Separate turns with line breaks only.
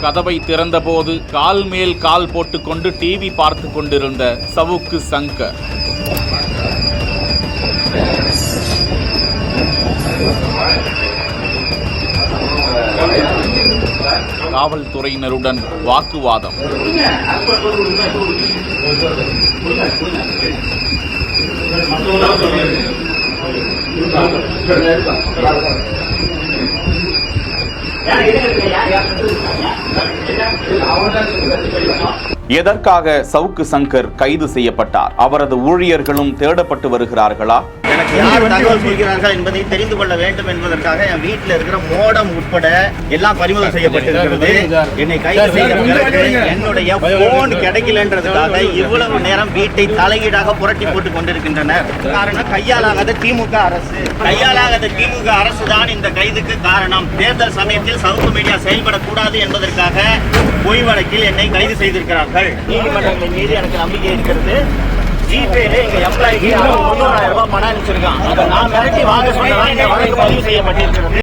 கதவை திறந்தபோது கால் மேல் கால் போட்டுக்கொண்டு டிவி பார்த்து கொண்டிருந்த சவுக்கு சங்கர். காவல்துறையினருடன் வாக்குவாதம். எதற்காக சவுக்கு சங்கர் கைது செய்யப்பட்டார்? அவரது ஊழியர்களும் தேடப்பட்டு வருகிறார்களா?
எனக்கு யார் தகவல் சொல்கிறார்கள் என்பதை தெரிந்து கொள்ள வேண்டும் என்பதற்காக என் வீட்டில் இருக்கிற மோடம் உட்பட எல்லாம் பறிமுதல் செய்யப்பட்டிருக்கிறது. என்னை கைது செய்த பிறகு என்னுடைய போன் கிடைக்கலன்றதுக்காக இவ்வளவு நேரம் வீட்டை தலையீடாக புரட்டி போட்டுக் கொண்டிருக்கின்றனர். காரணம் கையாலாகாத திமுக அரசு. கையாலாகாத திமுக அரசு தான் இந்த கைதுக்கு காரணம். தேர்தல் சமயத்தில் சவுக்கு மீடியா செயல்படக்கூடாது என்பதற்காக பொய் வழக்கில் என்னை கைது செய்திருக்கிறார்கள். நீதிமன்றங்களின் மீது எனக்கு நம்பிக்கை இருக்கிறது. ஜிபேல எங்க எம்ப்ளாய்க்கு 300,000 ரூபாய் பணம் அனுப்பிச்சிருக்கான். அதை நான் மிரட்டி வாங்க சொன்னதான் இந்த வழக்கு பதிவு செய்யப்பட்டிருக்கிறது.